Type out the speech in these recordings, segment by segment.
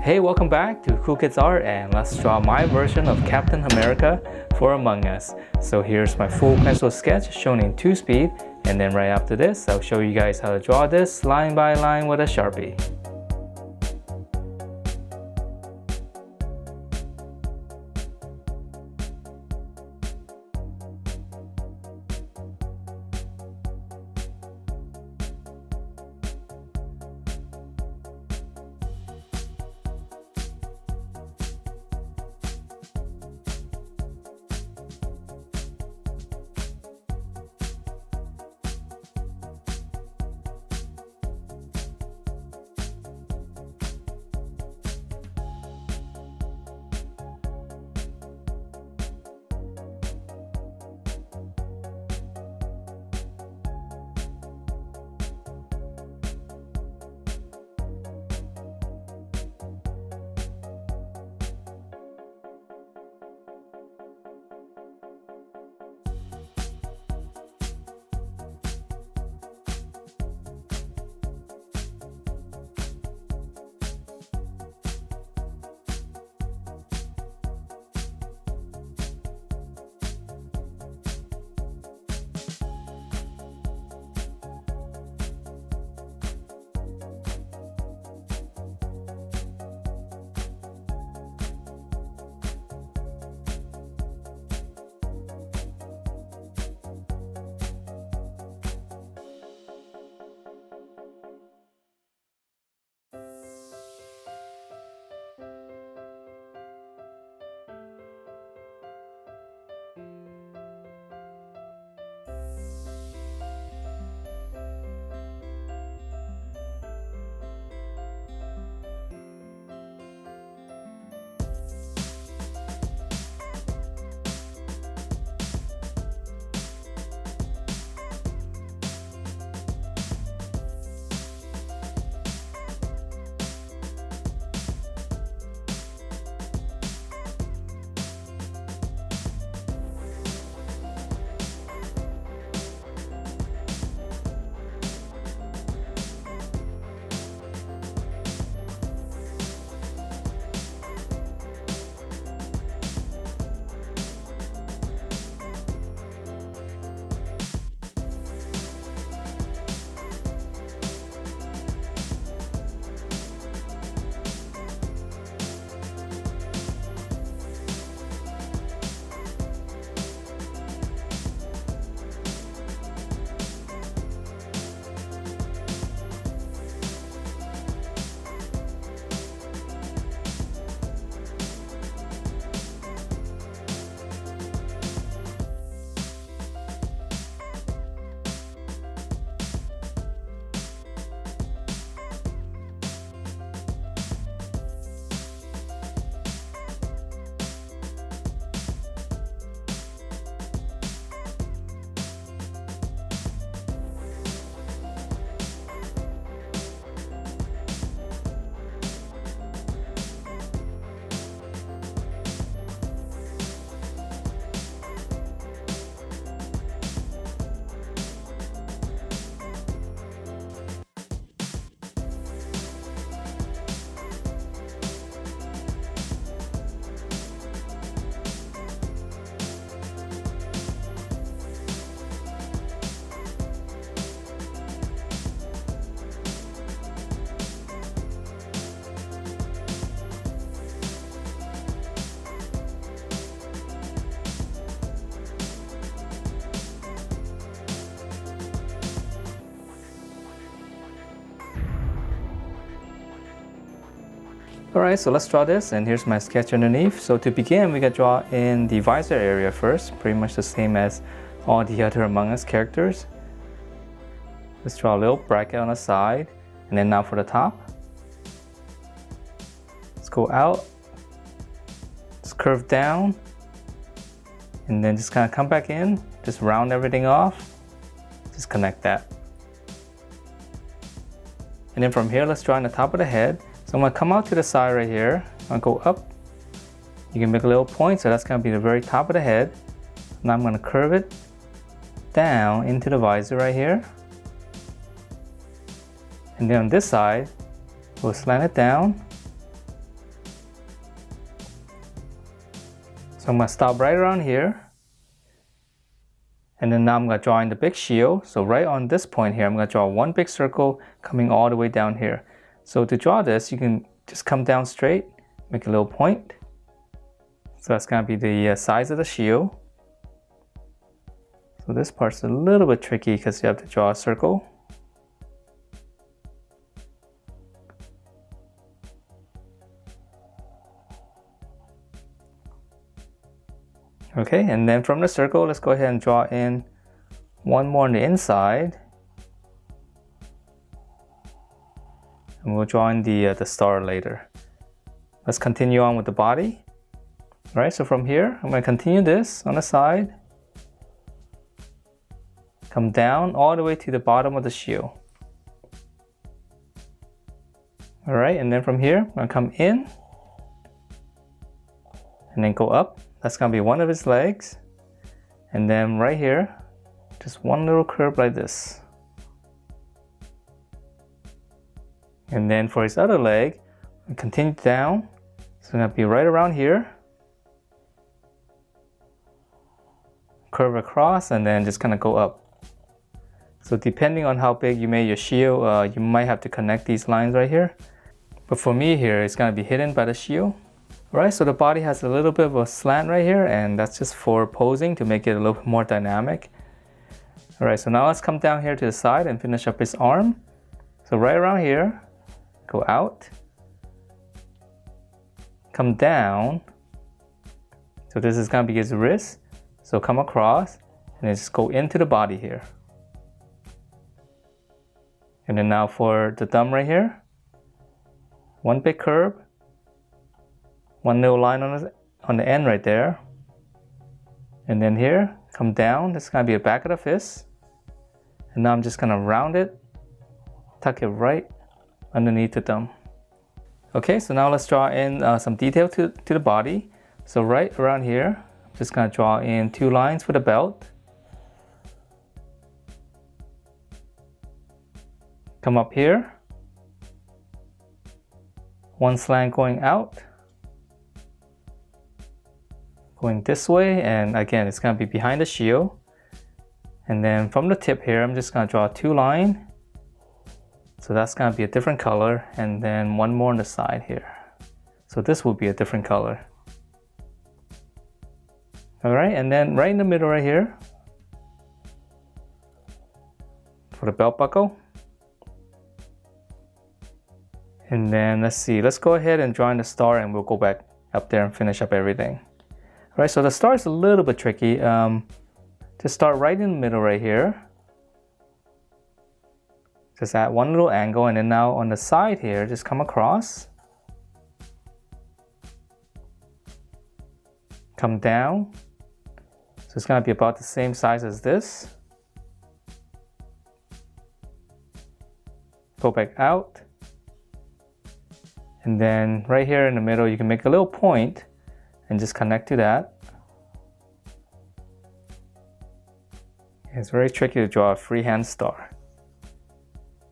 Hey, welcome back to Cool Kids Art, and let's draw my version of Captain America for Among Us. So here's my full pencil sketch shown in 2-speed, and then right after this I'll show you guys how to draw this line by line with a Sharpie. Alright, so let's draw this, and here's my sketch underneath. So to begin, we can draw in the visor area first, pretty much the same as all the other Among Us characters. Let's draw a little bracket on the side, and then now for the top. Let's go out, let's curve down, and then just kind of come back in, just round everything off, just connect that. And then from here, let's draw in the top of the head. So I'm going to come out to the side right here. I'm going to go up. You can make a little point, so that's going to be the very top of the head. Now I'm going to curve it down into the visor right here. And then on this side, we'll slant it down So I'm going to stop right around here. And then now I'm going to draw in the big shield. So right on this point here, I'm going to draw one big circle coming all the way down here. So to draw this, you can just come down straight, make a little point. So that's going to be the size of the shield. So this part's a little bit tricky because you have to draw a circle. Okay, and then from the circle, let's go ahead and draw in one more on the inside. And we'll draw in the star later. Let's continue on with the body. All right, so from here, I'm going to continue this on the side. Come down all the way to the bottom of the shield. All right, and then from here, I'm going to come in and then go up. That's going to be one of his legs. And then right here, just one little curve like this. And then for his other leg, continue down. It's going to be right around here. Curve across and then just kind of go up. So depending on how big you made your shield, you might have to connect these lines right here. But for me here, it's going to be hidden by the shield. Alright, so the body has a little bit of a slant right here, and that's just for posing to make it a little bit more dynamic. Alright, so now let's come down here to the side and finish up his arm. So right around here, go out, come down. So this is going to be his wrist. So come across and then just go into the body here. And then now for the thumb right here, one big curve. One little line on the end right there. And then here, come down. This is going to be the back of the fist. And now I'm just going to round it, tuck it right underneath the thumb. Okay, so now let's draw in some detail to the body. So right around here, I'm just going to draw in two lines for the belt. Come up here. One slant going out. Going this way, and again it's going to be behind the shield. And then from the tip here, I'm just going to draw two lines. So that's going to be a different color, and then one more on the side here. So this will be a different color. Alright, and then right in the middle right here, for the belt buckle. And then let's see, let's go ahead and draw in the star, and we'll go back up there and finish up everything. Alright, so the star is a little bit tricky. Just start right in the middle right here. Just add one little angle, and then now on the side here, just come across. Come down. So it's going to be about the same size as this. Go back out. And then right here in the middle, you can make a little point and just connect to that. It's very tricky to draw a freehand star.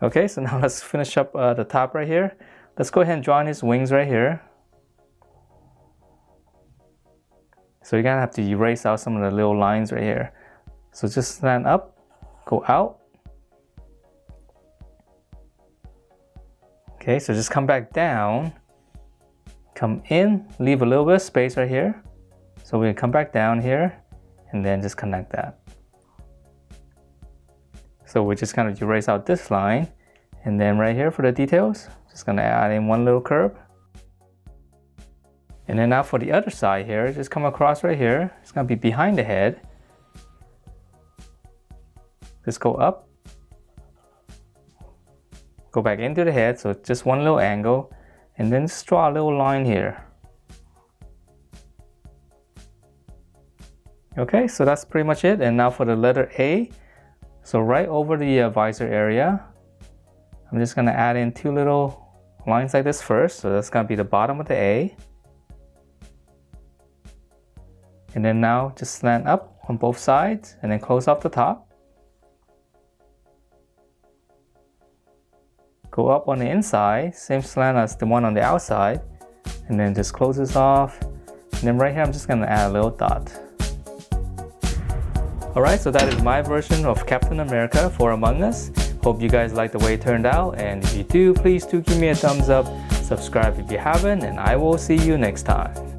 Okay, so now let's finish up the top right here. Let's go ahead and draw in his wings right here. So you're gonna have to erase out some of the little lines right here. So just stand up, go out. Okay, so just come back down, come in, leave a little bit of space right here. So we come back down here and then just connect that. So we're just gonna erase out this line, and then right here for the details, just gonna add in one little curve. And then now for the other side here, just come across right here. It's gonna be behind the head. Just go up. Go back into the head, so just one little angle, and then just draw a little line here. Okay, so that's pretty much it. And now for the letter A, so right over the visor area, I'm just gonna add in two little lines like this first. So that's gonna be the bottom of the A. And then now just slant up on both sides and then close off the top. Go up on the inside, same slant as the one on the outside, and then just close this off And then right here, I'm just gonna add a little dot. Alright, so that is my version of Captain America for Among Us. Hope you guys like the way it turned out, and if you do, please do give me a thumbs up, subscribe if you haven't, and I will see you next time.